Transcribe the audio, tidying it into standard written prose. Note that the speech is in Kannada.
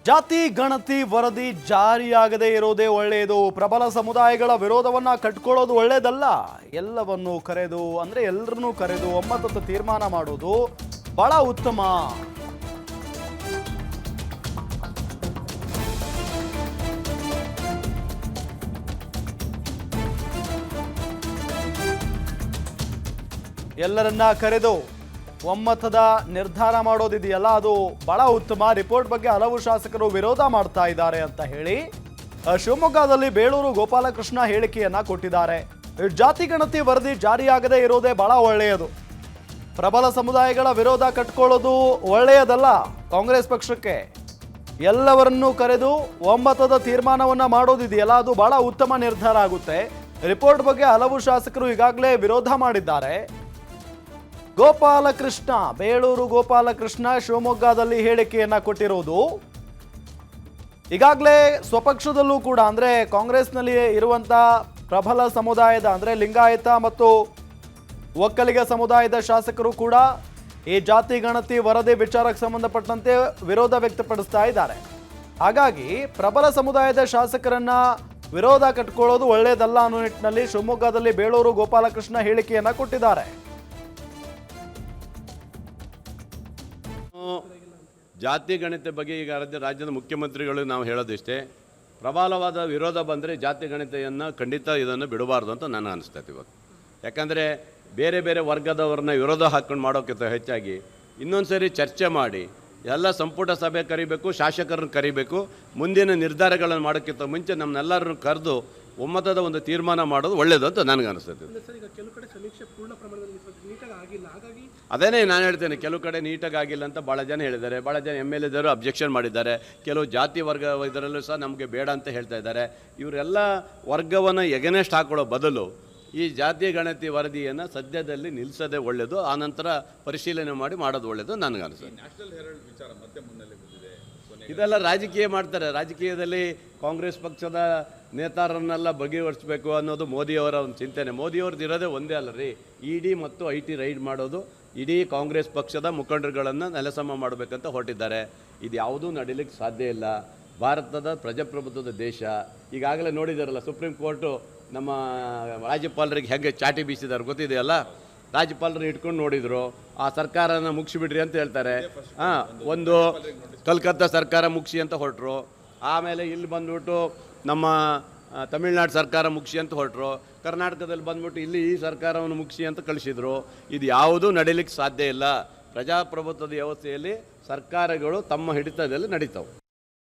ಜಾತಿ ಗಣತಿ ವರದಿ ಜಾರಿಯಾಗದೇ ಇರೋದೇ ಒಳ್ಳೆಯದು. ಪ್ರಬಲ ಸಮುದಾಯಗಳ ವಿರೋಧವನ್ನ ಕಟ್ಕೊಳ್ಳೋದು ಒಳ್ಳೆಯದಲ್ಲ. ಎಲ್ಲವನ್ನೂ ಕರೆದು ಎಲ್ಲರನ್ನೂ ಕರೆದು ಒಮ್ಮತದ ತೀರ್ಮಾನ ಮಾಡೋದು ಬಹಳ ಉತ್ತಮ. ಎಲ್ಲರನ್ನ ಕರೆದು ಒಮ್ಮತದ ನಿರ್ಧಾರ ಮಾಡೋದಿದೆಯಲ್ಲ, ಅದು ಬಹಳ ಉತ್ತಮ. ರಿಪೋರ್ಟ್ ಬಗ್ಗೆ ಹಲವು ಶಾಸಕರು ವಿರೋಧ ಮಾಡ್ತಾ ಇದ್ದಾರೆ ಅಂತ ಹೇಳಿ ಶಿವಮೊಗ್ಗದಲ್ಲಿ ಬೇಳೂರು ಗೋಪಾಲಕೃಷ್ಣ ಹೇಳಿಕೆಯನ್ನ ಕೊಟ್ಟಿದ್ದಾರೆ. ಜಾತಿ ಗಣತಿ ವರದಿ ಜಾರಿಯಾಗದೇ ಇರೋದೇ ಬಹಳ ಒಳ್ಳೆಯದು. ಪ್ರಬಲ ಸಮುದಾಯಗಳ ವಿರೋಧ ಕಟ್ಕೊಳ್ಳೋದು ಒಳ್ಳೆಯದಲ್ಲ. ಕಾಂಗ್ರೆಸ್ ಪಕ್ಷಕ್ಕೆ ಎಲ್ಲವರನ್ನೂ ಕರೆದು ಒಮ್ಮತದ ತೀರ್ಮಾನವನ್ನ ಮಾಡೋದಿದೆಯಲ್ಲ, ಅದು ಬಹಳ ಉತ್ತಮ ನಿರ್ಧಾರ ಆಗುತ್ತೆ. ರಿಪೋರ್ಟ್ ಬಗ್ಗೆ ಹಲವು ಶಾಸಕರು ಈಗಾಗಲೇ ವಿರೋಧ ಮಾಡಿದ್ದಾರೆ. ಗೋಪಾಲಕೃಷ್ಣ, ಬೇಳೂರು ಗೋಪಾಲಕೃಷ್ಣ ಶಿವಮೊಗ್ಗದಲ್ಲಿ ಹೇಳಿಕೆಯನ್ನ ಕೊಟ್ಟಿರೋದು. ಈಗಾಗಲೇ ಸ್ವಪಕ್ಷದಲ್ಲೂ ಕೂಡ ಕಾಂಗ್ರೆಸ್ನಲ್ಲಿ ಇರುವಂತ ಪ್ರಬಲ ಸಮುದಾಯದ ಲಿಂಗಾಯತ ಮತ್ತು ಒಕ್ಕಲಿಗ ಸಮುದಾಯದ ಶಾಸಕರು ಕೂಡ ಈ ಜಾತಿ ಗಣತಿ ವರದಿ ವಿಚಾರಕ್ಕೆ ಸಂಬಂಧಪಟ್ಟಂತೆ ವಿರೋಧ ವ್ಯಕ್ತಪಡಿಸ್ತಾ ಇದ್ದಾರೆ. ಹಾಗಾಗಿ ಪ್ರಬಲ ಸಮುದಾಯದ ಶಾಸಕರನ್ನ ವಿರೋಧ ಕಟ್ಕೊಳ್ಳೋದು ಒಳ್ಳೆಯದಲ್ಲ ಅನ್ನೋ ನಿಟ್ಟಿನಲ್ಲಿ ಶಿವಮೊಗ್ಗದಲ್ಲಿ ಬೇಳೂರು ಗೋಪಾಲಕೃಷ್ಣ ಹೇಳಿಕೆಯನ್ನ ಕೊಟ್ಟಿದ್ದಾರೆ. ಜಾತಿ ಗಣತಿ ಬಗ್ಗೆ ಈಗ ರಾಜ್ಯದ ಮುಖ್ಯಮಂತ್ರಿಗಳು ನಾವು ಹೇಳೋದಿಷ್ಟೇ, ಪ್ರಬಲವಾದ ವಿರೋಧ ಬಂದರೆ ಜಾತಿ ಗಣತಿಯನ್ನು ಖಂಡಿತ ಇದನ್ನು ಬಿಡಬಾರ್ದು ಅಂತ ನನಗೆ ಅನಿಸ್ತೈತೆ ಇವಾಗ. ಯಾಕಂದರೆ ಬೇರೆ ಬೇರೆ ವರ್ಗದವ್ರನ್ನ ವಿರೋಧ ಹಾಕ್ಕೊಂಡು ಮಾಡೋಕ್ಕಿಂತ ಹೆಚ್ಚಾಗಿ ಇನ್ನೊಂದು ಸರಿ ಚರ್ಚೆ ಮಾಡಿ ಎಲ್ಲ ಸಂಪುಟ ಸಭೆ ಕರಿಬೇಕು, ಶಾಸಕರನ್ನು ಕರಿಬೇಕು, ಮುಂದಿನ ನಿರ್ಧಾರಗಳನ್ನು ಮಾಡೋಕ್ಕಿಂತ ಮುಂಚೆ ನಮ್ಮನ್ನೆಲ್ಲರನ್ನು ಕರೆದು ಒಮ್ಮತದ ಒಂದು ತೀರ್ಮಾನ ಮಾಡೋದು ಒಳ್ಳೆಯದು ಅಂತ ನನಗೆ ಅನಿಸ್ತೈತೆ. ಅದೇನೇ ನಾನು ಹೇಳ್ತೇನೆ, ಕೆಲವು ಕಡೆ ನೀಟಾಗಿ ಆಗಿಲ್ಲ ಅಂತ ಭಾಳ ಜನ ಹೇಳಿದ್ದಾರೆ. ಭಾಳ ಜನ MLA ದರು ಅಬ್ಜೆಕ್ಷನ್ ಮಾಡಿದ್ದಾರೆ. ಕೆಲವು ಜಾತಿ ವರ್ಗ ಇದರಲ್ಲೂ ಸಹ ನಮಗೆ ಬೇಡ ಅಂತ ಹೇಳ್ತಾ ಇದ್ದಾರೆ. ಇವರೆಲ್ಲ ವರ್ಗವನ್ನು ಎಗನೆಸ್ಟ್ ಹಾಕೊಳ್ಳೋ ಬದಲು ಈ ಜಾತಿ ಗಣತಿ ವರದಿಯನ್ನು ಸದ್ಯದಲ್ಲಿ ನಿಲ್ಲಿಸೋದೇ ಒಳ್ಳೆಯದು. ಆನಂತರ ಪರಿಶೀಲನೆ ಮಾಡೋದು ಒಳ್ಳೆಯದು ನನಗನ್ಸುತ್ತೆ. ಇದೆಲ್ಲ ರಾಜಕೀಯ ಮಾಡ್ತಾರೆ. ರಾಜಕೀಯದಲ್ಲಿ ಕಾಂಗ್ರೆಸ್ ಪಕ್ಷದ ನೇತಾರನ್ನೆಲ್ಲ ಬಗೆಹರಿಸಬೇಕು ಅನ್ನೋದು ಮೋದಿಯವರ ಒಂದು ಚಿಂತನೆ. ಮೋದಿಯವ್ರದ್ದು ಇರೋದೇ ಒಂದೇ ಅಲ್ಲ ರೀ, ED ಮತ್ತು IT ರೈಡ್ ಮಾಡೋದು. ಇಡೀ ಕಾಂಗ್ರೆಸ್ ಪಕ್ಷದ ಮುಖಂಡರುಗಳನ್ನು ನೆಲಸಮ ಮಾಡಬೇಕಂತ ಹೊರಟಿದ್ದಾರೆ. ಇದು ಯಾವುದೂ ನಡೀಲಿಕ್ಕೆ ಸಾಧ್ಯ ಇಲ್ಲ. ಭಾರತದ ಪ್ರಜಾಪ್ರಭುತ್ವದ ದೇಶ. ಈಗಾಗಲೇ ನೋಡಿದಾರಲ್ಲ, ಸುಪ್ರೀಂ ಕೋರ್ಟು ನಮ್ಮ ರಾಜ್ಯಪಾಲರಿಗೆ ಹೇಗೆ ಚಾಟಿ ಬೀಸಿದ್ದಾರೆ ಗೊತ್ತಿದೆಯಲ್ಲ. ರಾಜ್ಯಪಾಲರನ್ನ ಇಟ್ಕೊಂಡು ನೋಡಿದರು, ಆ ಸರ್ಕಾರನ ಮುಗಿಸಿಬಿಡ್ರಿ ಅಂತ ಹೇಳ್ತಾರೆ. ಒಂದು ಕಲ್ಕತ್ತಾ ಸರ್ಕಾರ ಮುಗಿಸಿ ಅಂತ ಹೊರಟರು. ಆಮೇಲೆ ಇಲ್ಲಿ ಬಂದ್ಬಿಟ್ಟು ನಮ್ಮ ತಮಿಳ್ನಾಡು ಸರ್ಕಾರ ಮುಗಿಸಿ ಅಂತ ಹೊರಟರು. ಕರ್ನಾಟಕದಲ್ಲಿ ಬಂದ್ಬಿಟ್ಟು ಇಲ್ಲಿ ಈ ಸರ್ಕಾರವನ್ನು ಮುಗಿಸಿ ಅಂತ ಕಳಿಸಿದರು. ಇದು ಯಾವುದೂ ನಡೀಲಿಕ್ಕೆ ಸಾಧ್ಯ ಇಲ್ಲ. ಪ್ರಜಾಪ್ರಭುತ್ವದ ವ್ಯವಸ್ಥೆಯಲ್ಲಿ ಸರ್ಕಾರಗಳು ತಮ್ಮ ಹಿಡಿತದಲ್ಲಿ ನಡೀತಾವೆ.